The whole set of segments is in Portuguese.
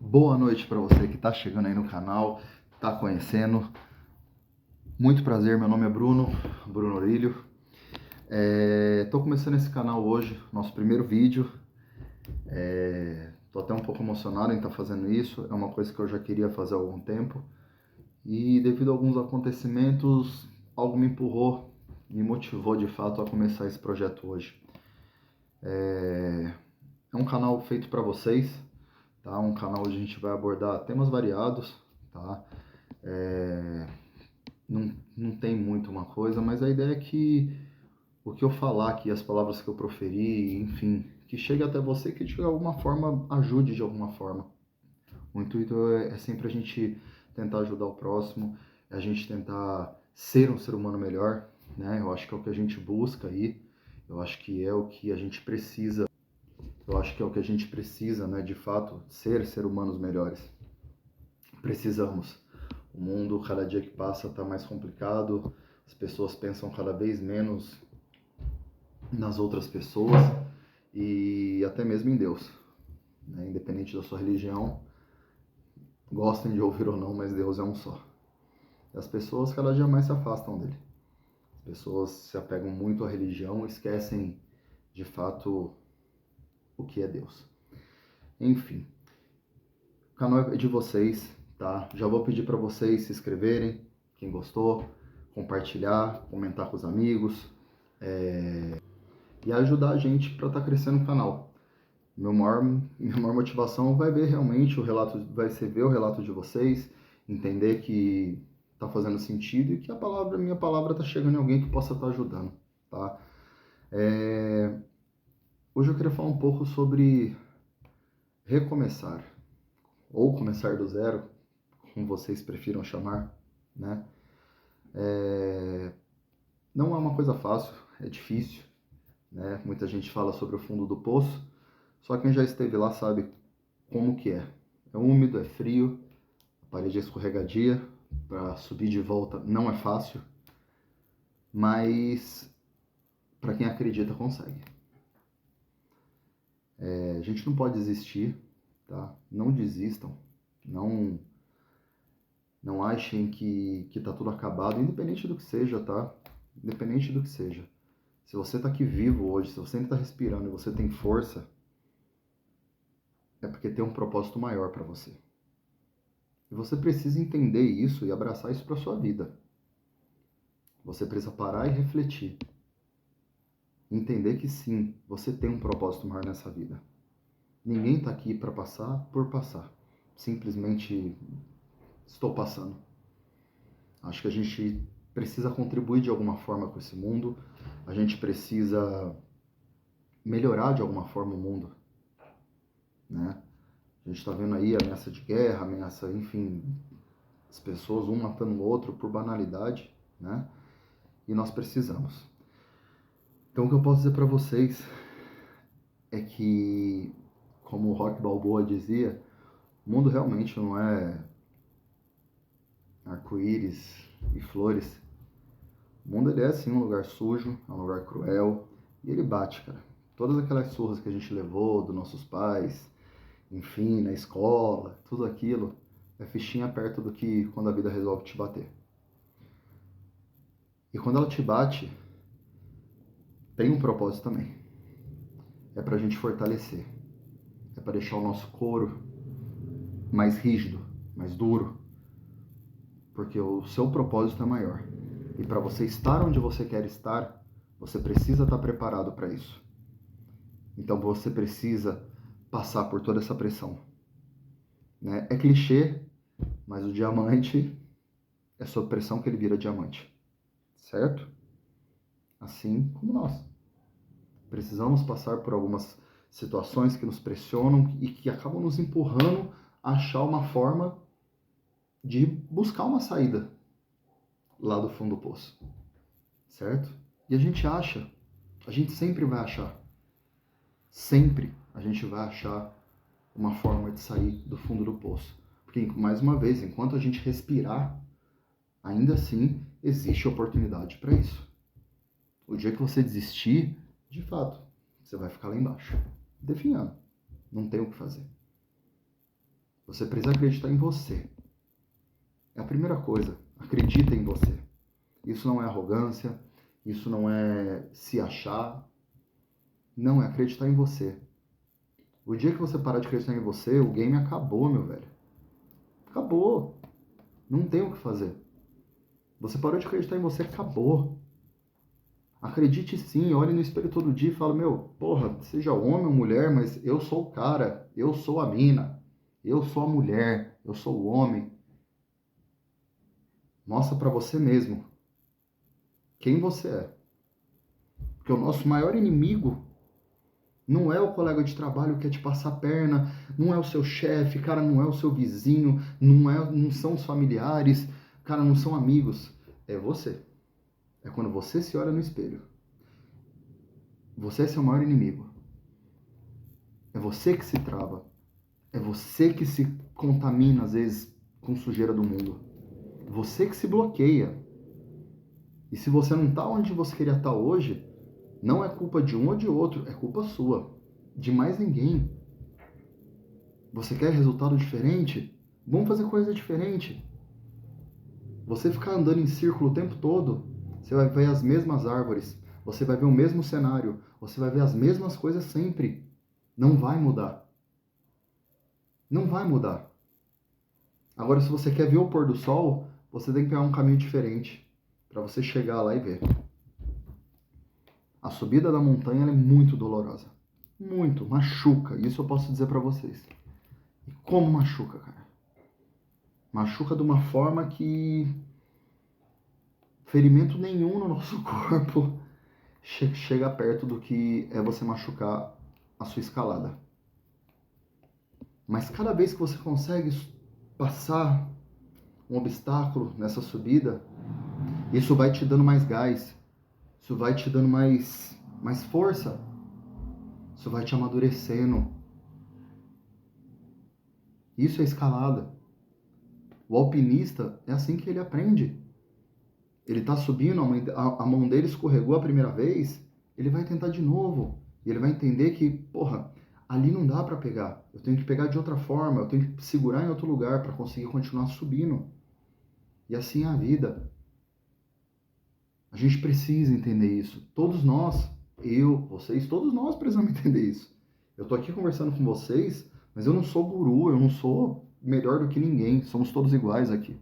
Boa noite para você que está chegando aí no canal, está conhecendo. Muito prazer, meu nome é Bruno Orílio. Tô começando esse canal hoje, nosso primeiro vídeo. Tô até um pouco emocionado em estar fazendo isso, é uma coisa que eu já queria fazer há algum tempo. E devido a alguns acontecimentos, algo me empurrou, me motivou de fato a começar esse projeto hoje. É um canal feito para vocês, tá? Um canal onde a gente vai abordar temas variados, tá? Não tem muito uma coisa, mas a ideia é que o que eu falar aqui, as palavras que eu proferi, enfim, que chegue até você, que de alguma forma ajude de alguma forma. O intuito é sempre a gente tentar ajudar o próximo, é a gente tentar ser um ser humano melhor, né? Eu acho que é o que a gente busca aí, eu acho que é o que a gente precisa, né? De fato, ser humanos melhores. Precisamos. O mundo, cada dia que passa, está mais complicado, as pessoas pensam cada vez menos nas outras pessoas e até mesmo em Deus, né? Independente da sua religião, gostem de ouvir ou não, mas Deus é um só. E as pessoas cada dia mais se afastam dele. As pessoas se apegam muito à religião e esquecem de fato o que é Deus. Enfim, o canal é de vocês, tá? Já vou pedir para vocês se inscreverem, quem gostou, compartilhar, comentar com os amigos, e ajudar a gente para estar crescendo o canal. Minha maior motivação vai ver realmente vai ser ver o relato de vocês, entender que está fazendo sentido e que minha palavra está chegando em alguém que possa estar ajudando, tá? Hoje eu queria falar um pouco sobre recomeçar, ou começar do zero, como vocês prefiram chamar, né? Não é uma coisa fácil, é difícil, né? Muita gente fala sobre o fundo do poço, só quem já esteve lá sabe como que é. É úmido, é frio, a parede é escorregadia, para subir de volta não é fácil, mas para quem acredita consegue. A gente não pode desistir, tá? Não desistam, não achem que tá tudo acabado, independente do que seja, tá? Independente do que seja. Se você tá aqui vivo hoje, se você ainda tá respirando e você tem força, é porque tem um propósito maior para você. E você precisa entender isso e abraçar isso para sua vida. Você precisa parar e refletir. Entender que sim, você tem um propósito maior nessa vida. Ninguém está aqui para passar por passar. Simplesmente estou passando. Acho que a gente precisa contribuir de alguma forma com esse mundo. A gente precisa melhorar de alguma forma o mundo, né? A gente está vendo aí ameaça de guerra, ameaça, enfim, as pessoas um matando o outro por banalidade, né? E nós precisamos. Então o que eu posso dizer para vocês é que, como o Rock Balboa dizia, o mundo realmente não é arco-íris e flores. O mundo ele é sim um lugar sujo, é um lugar cruel, e ele bate, cara. Todas aquelas surras que a gente levou dos nossos pais, enfim, na escola, tudo aquilo é fichinha perto do que quando a vida resolve te bater. E quando ela te bate, tem um propósito também. É pra gente fortalecer. É para deixar o nosso couro mais rígido, mais duro, porque o seu propósito é maior. E para você estar onde você quer estar, você precisa estar preparado para isso. Então você precisa passar por toda essa pressão, né? É clichê, mas o diamante é sob pressão que ele vira diamante, certo? Assim como nós. Precisamos passar por algumas situações que nos pressionam e que acabam nos empurrando a achar uma forma de buscar uma saída lá do fundo do poço, certo? E a gente acha, a gente sempre vai achar, sempre a gente vai achar uma forma de sair do fundo do poço. Porque, mais uma vez, enquanto a gente respirar, ainda assim existe oportunidade para isso. O dia que você desistir, de fato, você vai ficar lá embaixo, definhando. Não tem o que fazer. Você precisa acreditar em você. É a primeira coisa. Acredita em você. Isso não é arrogância, isso não é se achar. Não, é acreditar em você. O dia que você parar de acreditar em você, o game acabou, meu velho. Acabou. Não tem o que fazer. Você parou de acreditar em você, acabou. Acredite sim, olhe no espelho todo dia e fala, meu, porra, seja homem ou mulher, mas eu sou o cara, eu sou a mina, eu sou a mulher, eu sou o homem. Mostra pra você mesmo quem você é. Porque o nosso maior inimigo não é o colega de trabalho que quer te passar a perna, não é o seu chefe, cara, não é o seu vizinho, não são os familiares, cara, não são amigos. É você. É quando você se olha no espelho. Você é seu maior inimigo. É você que se trava. É você que se contamina, às vezes, com sujeira do mundo. Você que se bloqueia. E se você não está onde você queria estar hoje, não é culpa de um ou de outro, é culpa sua. De mais ninguém. Você quer resultado diferente? Vamos fazer coisa diferente. Você ficar andando em círculo o tempo todo, você vai ver as mesmas árvores, você vai ver o mesmo cenário, você vai ver as mesmas coisas sempre. Não vai mudar. Não vai mudar. Agora, se você quer ver o pôr do sol, você tem que pegar um caminho diferente para você chegar lá e ver. A subida da montanha é muito dolorosa. Muito, machuca. Isso eu posso dizer para vocês. E como machuca, cara? Machuca de uma forma que ferimento nenhum no nosso corpo chega perto do que é você machucar a sua escalada. Mas cada vez que você consegue passar um obstáculo nessa subida, isso vai te dando mais gás, isso vai te dando mais força, isso vai te amadurecendo. Isso é escalada. O alpinista é assim que ele aprende. Ele está subindo, a mão dele escorregou a primeira vez, ele vai tentar de novo. E ele vai entender que, porra, ali não dá para pegar. Eu tenho que pegar de outra forma, eu tenho que segurar em outro lugar para conseguir continuar subindo. E assim é a vida. A gente precisa entender isso. Todos nós, eu, vocês, todos nós precisamos entender isso. Eu tô aqui conversando com vocês, mas eu não sou guru, eu não sou melhor do que ninguém. Somos todos iguais aqui.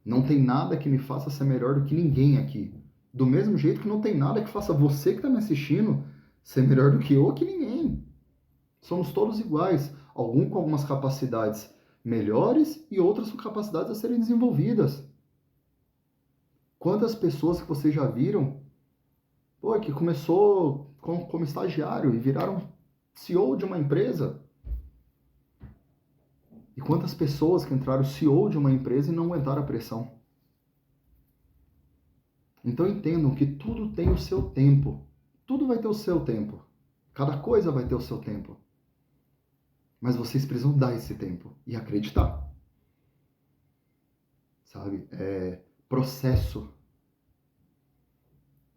Não tem nada que me faça ser melhor do que ninguém aqui. Do mesmo jeito que não tem nada que faça você que está me assistindo ser melhor do que eu ou que ninguém. Somos todos iguais. Algum com algumas capacidades melhores e outras com capacidades a serem desenvolvidas. Quantas pessoas que vocês já viram, pô, que começou como estagiário e viraram CEO de uma empresa? E quantas pessoas que entraram CEO de uma empresa e não aguentaram a pressão? Então entendam que tudo tem o seu tempo. Tudo vai ter o seu tempo. Cada coisa vai ter o seu tempo. Mas vocês precisam dar esse tempo e acreditar. Sabe? É processo.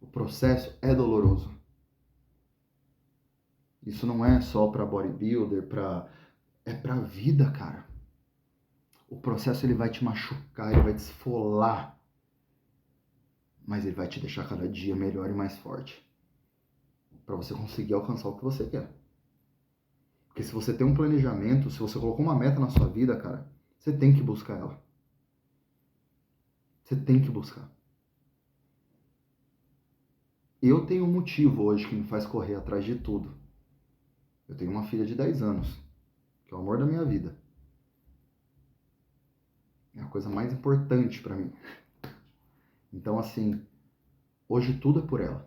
O processo é doloroso. Isso não é só para bodybuilder, é para a vida, cara. O processo ele vai te machucar, ele vai te esfolar, mas ele vai te deixar cada dia melhor e mais forte para você conseguir alcançar o que você quer. Porque se você tem um planejamento, se você colocou uma meta na sua vida, cara, você tem que buscar ela. Você tem que buscar. Eu tenho um motivo hoje que me faz correr atrás de tudo. Eu tenho uma filha de 10 anos, que é o amor da minha vida. É a coisa mais importante para mim. Então, assim, hoje tudo é por ela.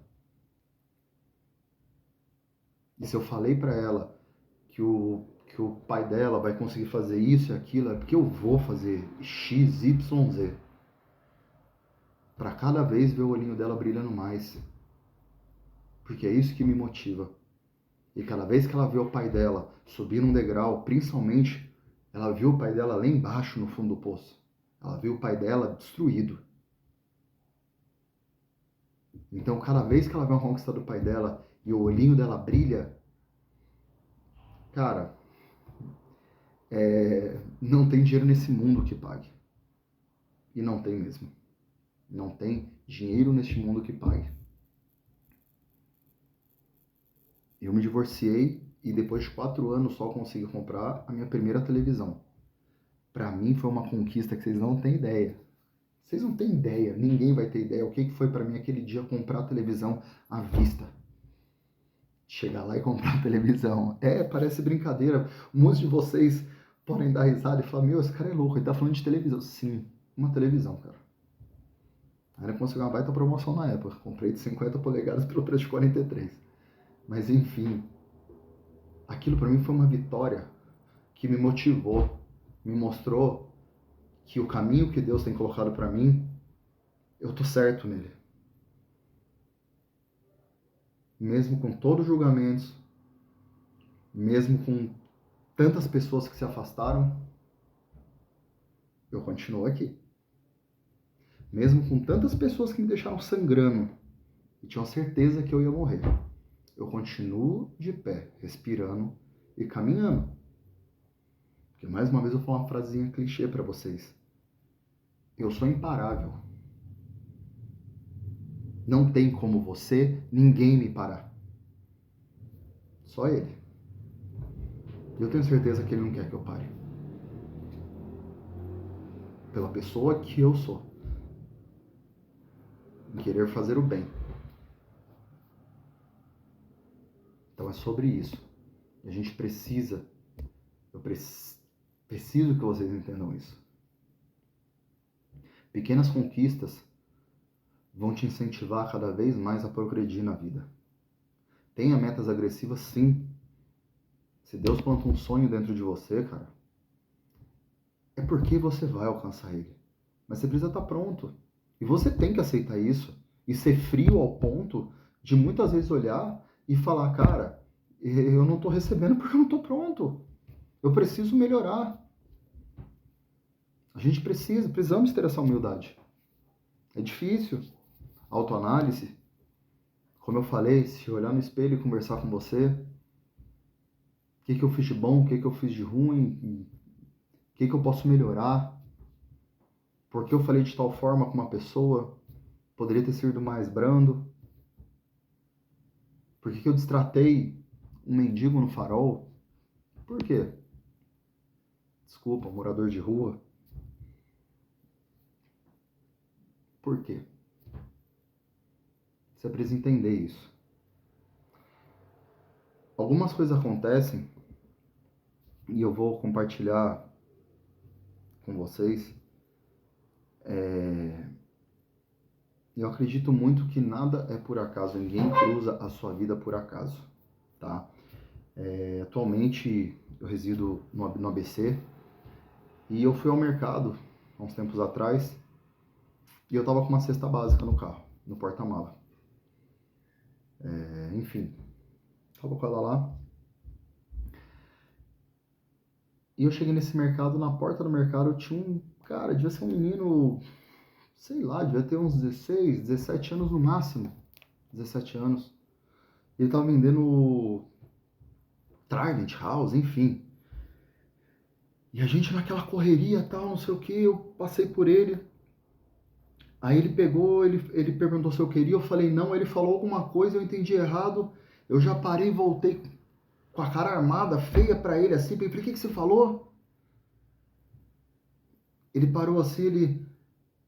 E se eu falei para ela que o pai dela vai conseguir fazer isso e aquilo, é porque eu vou fazer X, Y, Z. Para cada vez ver o olhinho dela brilhando mais. Porque é isso que me motiva. E cada vez que ela vê o pai dela subir num degrau, principalmente, ela viu o pai dela lá embaixo no fundo do poço. Ela viu o pai dela destruído. Então, cada vez que ela vê uma conquista do pai dela e o olhinho dela brilha, cara, Não tem dinheiro nesse mundo que pague. E não tem mesmo. Não tem dinheiro neste mundo que pague. Eu me divorciei e depois de 4 anos só consegui comprar a minha primeira televisão. Pra mim foi uma conquista que vocês não têm ideia. Vocês não têm ideia, ninguém vai ter ideia o que foi pra mim aquele dia comprar a televisão à vista. Chegar lá e comprar a televisão. Parece brincadeira. Muitos de vocês podem dar risada e falar, meu, esse cara é louco, ele tá falando de televisão. Sim, uma televisão, cara. Ainda consegui uma baita promoção na época. Comprei de 50 polegadas pelo preço de 43. Mas enfim, aquilo pra mim foi uma vitória que me motivou, me mostrou que o caminho que Deus tem colocado pra mim, eu tô certo nele. Mesmo com todos os julgamentos, mesmo com tantas pessoas que se afastaram, eu continuo aqui. Mesmo com tantas pessoas que me deixaram sangrando e tinham certeza que eu ia morrer, eu continuo de pé, respirando e caminhando. Porque mais uma vez eu vou falar uma frasezinha clichê para vocês. Eu sou imparável. Não tem como você, ninguém me parar. Só ele. E eu tenho certeza que ele não quer que eu pare. Pela pessoa que eu sou. Em querer fazer o bem. Então é sobre isso. E a gente precisa, preciso que vocês entendam isso. Pequenas conquistas vão te incentivar cada vez mais a progredir na vida. Tenha metas agressivas, sim. Se Deus planta um sonho dentro de você, cara, é porque você vai alcançar ele. Mas você precisa estar pronto. E você tem que aceitar isso. E ser frio ao ponto de muitas vezes olhar e falar, cara, eu não estou recebendo porque eu não estou pronto. Eu preciso melhorar. A gente precisamos ter essa humildade. É difícil. Autoanálise. Como eu falei, se olhar no espelho e conversar com você, o que eu fiz de bom, o que eu fiz de ruim, o que eu posso melhorar, por que eu falei de tal forma com uma pessoa, poderia ter sido mais brando, por que eu destratei um mendigo no farol, por quê? Desculpa, morador de rua. Por quê? Você precisa entender isso. Algumas coisas acontecem e eu vou compartilhar com vocês. Eu acredito muito que nada é por acaso, ninguém cruza a sua vida por acaso, tá? Atualmente eu resido no ABC e eu fui ao mercado há uns tempos atrás e eu tava com uma cesta básica no carro, no porta-mala. Enfim, tava com ela lá. E eu cheguei nesse mercado, na porta do mercado tinha um cara, devia ser um menino, sei lá, devia ter uns 16, 17 anos no máximo. 17 anos. Ele tava vendendo Trident House, enfim. E a gente naquela correria, tal, não sei o que, eu passei por ele. Aí ele pegou, ele perguntou se eu queria, eu falei não, ele falou alguma coisa, eu entendi errado. Eu já parei e voltei com a cara armada, feia pra ele, assim. Eu falei, o que você falou? Ele parou assim,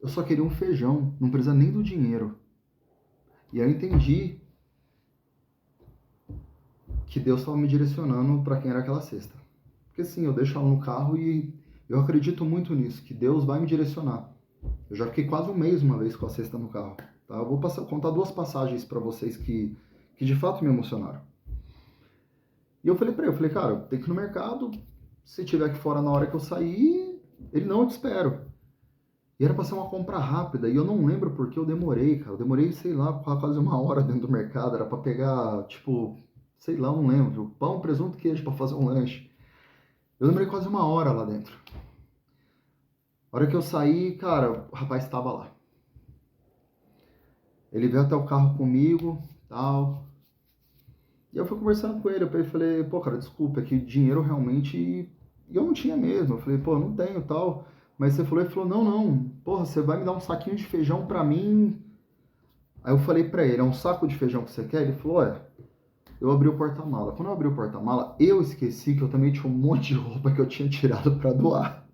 eu só queria um feijão, não precisa nem do dinheiro. E aí eu entendi que Deus estava me direcionando para quem era aquela cesta. Porque sim, eu deixo ela no carro e eu acredito muito nisso, que Deus vai me direcionar. Eu já fiquei quase um mês uma vez com a cesta no carro. Tá? Eu vou contar 2 passagens para vocês que de fato me emocionaram. E eu falei para ele, cara, tem que ir no mercado, se tiver aqui fora na hora que eu sair, ele não, eu te espero. E era para ser uma compra rápida, e eu não lembro porque eu demorei, cara. Eu demorei, sei lá, quase 1 hora dentro do mercado, era para pegar, tipo, sei lá, não lembro, pão, presunto, queijo para fazer um lanche. Eu demorei quase 1 hora lá dentro. A hora que eu saí, cara, o rapaz estava lá. Ele veio até o carro comigo, tal. E eu fui conversando com ele, eu falei, pô, cara, desculpa, é que dinheiro realmente, E eu não tinha mesmo. Eu falei, pô, não tenho tal. Mas você falou, ele falou, não, não, porra, você vai me dar um saquinho de feijão pra mim. Aí eu falei pra ele, é um saco de feijão que você quer? Ele falou, olha, eu abri o porta-mala. Quando eu abri o porta-mala, eu esqueci que eu também tinha um monte de roupa que eu tinha tirado pra doar.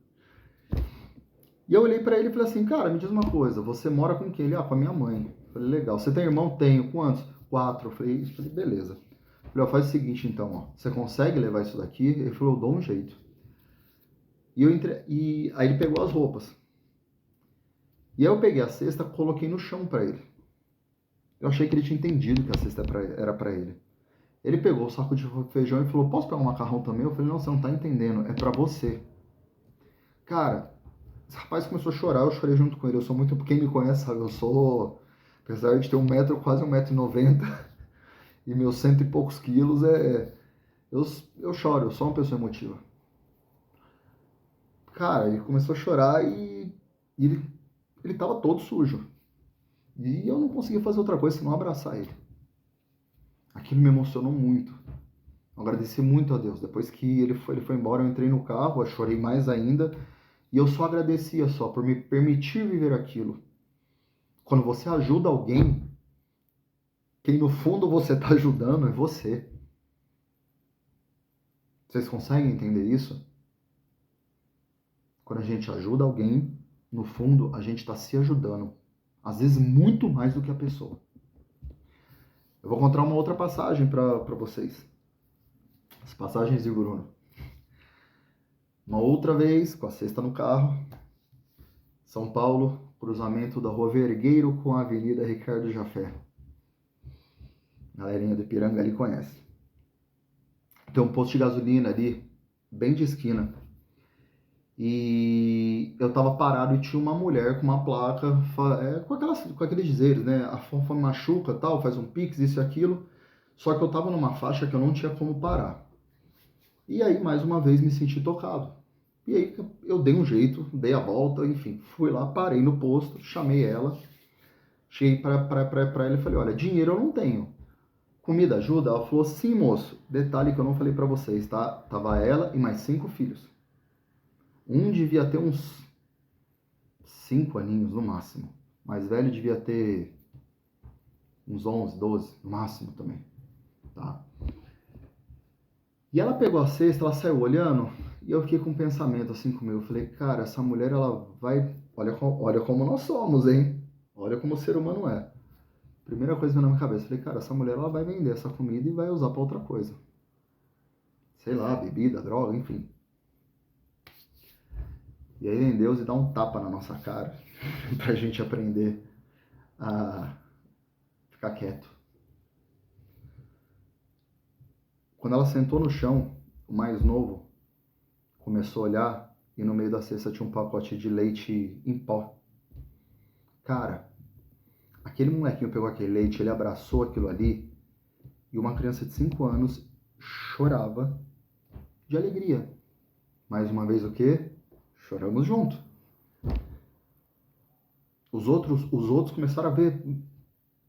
E eu olhei pra ele e falei assim, cara, me diz uma coisa, você mora com quem? Ele, com a minha mãe. Eu falei, legal. Você tem irmão? Tenho. Quantos? 4. Eu falei, beleza. Eu falei, ó, faz o seguinte então, ó, você consegue levar isso daqui? Ele falou, eu dou um jeito. E aí ele pegou as roupas. E aí eu peguei a cesta, coloquei no chão pra ele. Eu achei que ele tinha entendido que a cesta era pra ele. Ele pegou o saco de feijão e falou, posso pegar um macarrão também? Eu falei, não, você não tá entendendo, é pra você. Cara, esse rapaz começou a chorar, eu chorei junto com ele. Eu sou muito, quem me conhece sabe, eu sou, apesar de ter 1 metro, quase 1,90 m, e meus 100 e poucos quilos, eu choro, eu sou uma pessoa emotiva. Cara, ele começou a chorar e ele tava todo sujo. E eu não conseguia fazer outra coisa senão abraçar ele. Aquilo me emocionou muito. Eu agradeci muito a Deus. Depois que ele foi embora, eu entrei no carro, eu chorei mais ainda. E eu só agradecia só por me permitir viver aquilo. Quando você ajuda alguém, quem no fundo você está ajudando é você. Vocês conseguem entender isso? Quando a gente ajuda alguém, no fundo a gente está se ajudando. Às vezes muito mais do que a pessoa. Eu vou contar uma outra passagem para vocês. As passagens de Bruno. Uma outra vez, com a cesta no carro, São Paulo, cruzamento da Rua Vergueiro com a Avenida Ricardo Jafé. A galerinha do Ipiranga ali conhece. Tem um posto de gasolina ali, bem de esquina. E eu tava parado e tinha uma mulher com uma placa, com aqueles dizeres, né? A fome machuca, tal, faz um pix, isso e aquilo. Só que eu tava numa faixa que eu não tinha como parar. E aí, mais uma vez, me senti tocado. E aí, eu dei um jeito, dei a volta, enfim, fui lá, parei no posto, chamei ela. Cheguei pra ela e falei, olha, dinheiro eu não tenho. Comida ajuda? Ela falou, sim, moço. Detalhe que eu não falei pra vocês, tá? Tava ela e mais 5 filhos. Um devia ter uns 5 aninhos no máximo. Mais velho devia ter uns 11, 12 no máximo também, tá? E ela pegou a cesta, ela saiu olhando e eu fiquei com um pensamento assim comigo. Eu falei, cara, essa mulher ela vai... Olha como nós somos, hein? Olha como o ser humano é. Primeira coisa que veio na minha cabeça, eu falei, cara, essa mulher ela vai vender essa comida e vai usar pra outra coisa. Sei lá, bebida, droga, enfim. E aí vem Deus e dá um tapa na nossa cara pra gente aprender a ficar quieto. Quando ela sentou no chão, o mais novo começou a olhar e no meio da cesta tinha um pacote de leite em pó. Cara, aquele molequinho pegou aquele leite, ele abraçou aquilo ali e uma criança de 5 anos chorava de alegria. Mais uma vez o quê? Choramos junto. Os outros começaram a ver,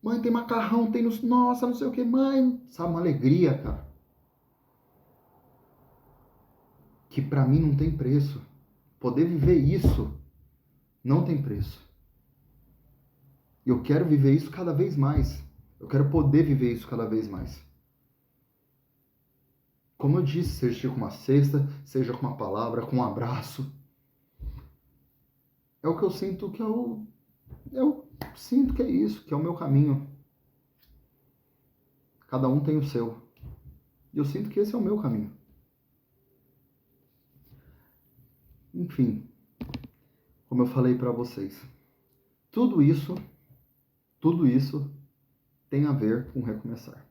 mãe, tem macarrão, tem nossa, não sei o que, mãe, sabe, uma alegria, cara. Que pra mim não tem preço. Poder viver isso não tem preço. E eu quero viver isso cada vez mais. Eu quero poder viver isso cada vez mais. Como eu disse, seja com uma cesta, seja com uma palavra, com um abraço. É o que eu sinto que eu sinto que é isso, que é o meu caminho. Cada um tem o seu. E eu sinto que esse é o meu caminho. Enfim, como eu falei para vocês, tudo isso tem a ver com recomeçar.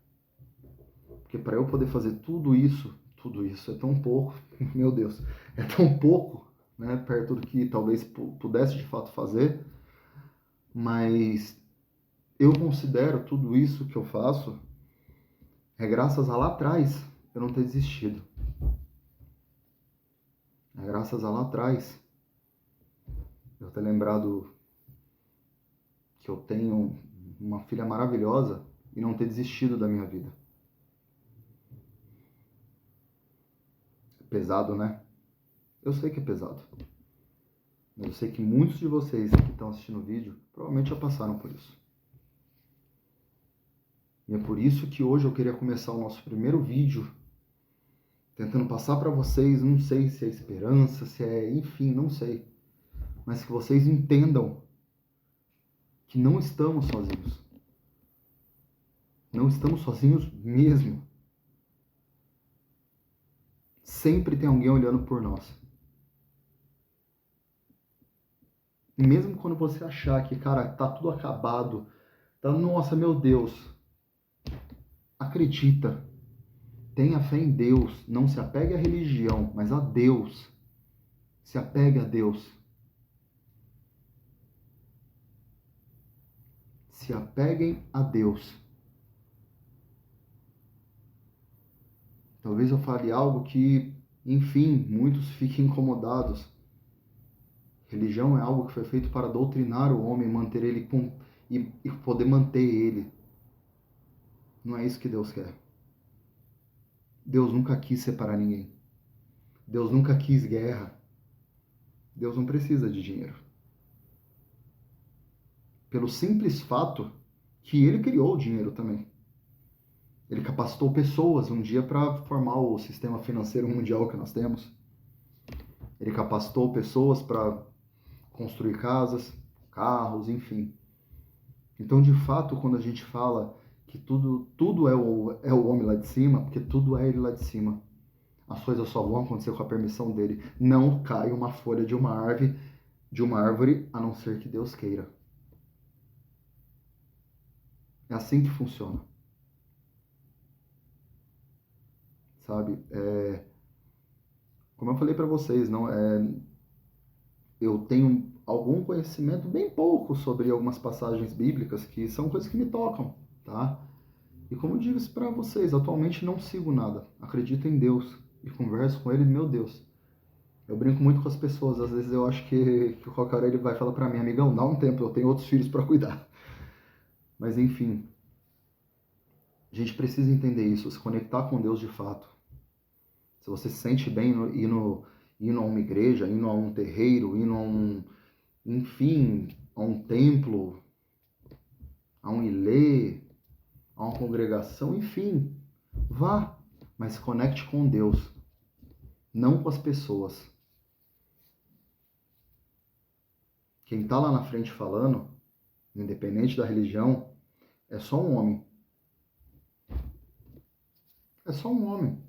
Porque para eu poder fazer tudo isso é tão pouco, meu Deus, é tão pouco, né, perto do que talvez pudesse de fato fazer, mas eu considero tudo isso que eu faço é graças a lá atrás eu não ter desistido. É graças a lá atrás eu ter lembrado que eu tenho uma filha maravilhosa e não ter desistido da minha vida. Pesado, né? Eu sei que é pesado. Mas eu sei que muitos de vocês que estão assistindo o vídeo provavelmente já passaram por isso. E é por isso que hoje eu queria começar o nosso primeiro vídeo tentando passar para vocês, não sei se é esperança, se é, enfim, não sei, mas que vocês entendam que não estamos sozinhos. Não estamos sozinhos mesmo. Sempre tem alguém olhando por nós. E mesmo quando você achar que, cara, tá tudo acabado, tá, nossa, meu Deus, acredita. Tenha fé em Deus. Não se apegue à religião, mas a Deus. Se apegue a Deus. Se apeguem a Deus. Talvez eu fale algo que, enfim, muitos fiquem incomodados. Religião é algo que foi feito para doutrinar o homem, manter ele e poder manter ele. Não é isso que Deus quer. Deus nunca quis separar ninguém. Deus nunca quis guerra. Deus não precisa de dinheiro. Pelo simples fato que ele criou o dinheiro também. Ele capacitou pessoas um dia para formar o sistema financeiro mundial que nós temos. Ele capacitou pessoas para construir casas, carros, enfim. Então, de fato, quando a gente fala que tudo é o homem lá de cima, porque tudo é ele lá de cima. As coisas só vão acontecer com a permissão dele. Não cai uma folha de uma árvore, a não ser que Deus queira. É assim que funciona. Sabe? Como eu falei para vocês, não eu tenho algum conhecimento, bem pouco, sobre algumas passagens bíblicas que são coisas que me tocam, tá? E como eu digo isso para vocês, atualmente não sigo nada. Acredito em Deus e converso com Ele, meu Deus. Eu brinco muito com as pessoas, às vezes eu acho que qualquer hora ele vai falar para mim, amigão, dá um tempo, eu tenho outros filhos para cuidar. Mas enfim, a gente precisa entender isso, se conectar com Deus de fato. Se você se sente bem indo a uma igreja, indo a um terreiro, indo a enfim, a um templo, a um ilê, a uma congregação, enfim, vá, mas se conecte com Deus, não com as pessoas. Quem está lá na frente falando, independente da religião, é só um homem. É só um homem.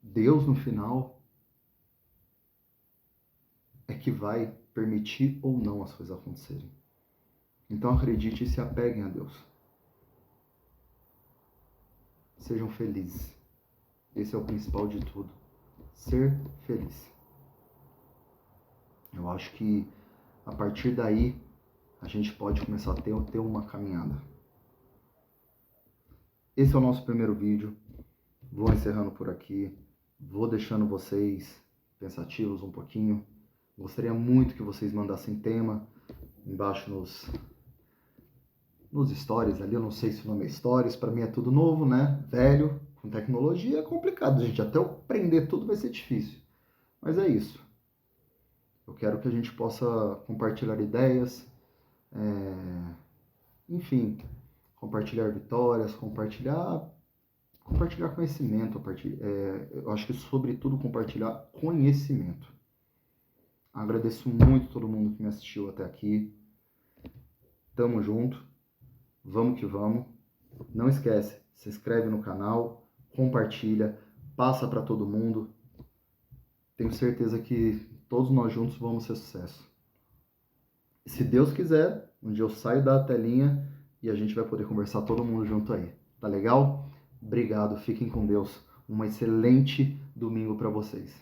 Deus, no final, é que vai permitir ou não as coisas acontecerem. Então acredite e se apeguem a Deus. Sejam felizes. Esse é o principal de tudo. Ser feliz. Eu acho que a partir daí a gente pode começar a ter uma caminhada. Esse é o nosso primeiro vídeo. Vou encerrando por aqui. Vou deixando vocês pensativos um pouquinho. Gostaria muito que vocês mandassem tema embaixo nos stories ali. Eu não sei se o nome é stories. Para mim é tudo novo, né? Velho. Com tecnologia é complicado, gente. Até eu aprender tudo vai ser difícil. Mas é isso. Eu quero que a gente possa compartilhar ideias, enfim, compartilhar vitórias, compartilhar conhecimento. Eu acho que, sobretudo, compartilhar conhecimento. Agradeço muito todo mundo que me assistiu até aqui. Tamo junto. Vamos que vamos. Não esquece, se inscreve no canal, compartilha, passa para todo mundo. Tenho certeza que todos nós juntos vamos ter sucesso. E se Deus quiser, um dia eu saio da telinha e a gente vai poder conversar todo mundo junto aí. Tá legal? Obrigado, fiquem com Deus. Um excelente domingo para vocês.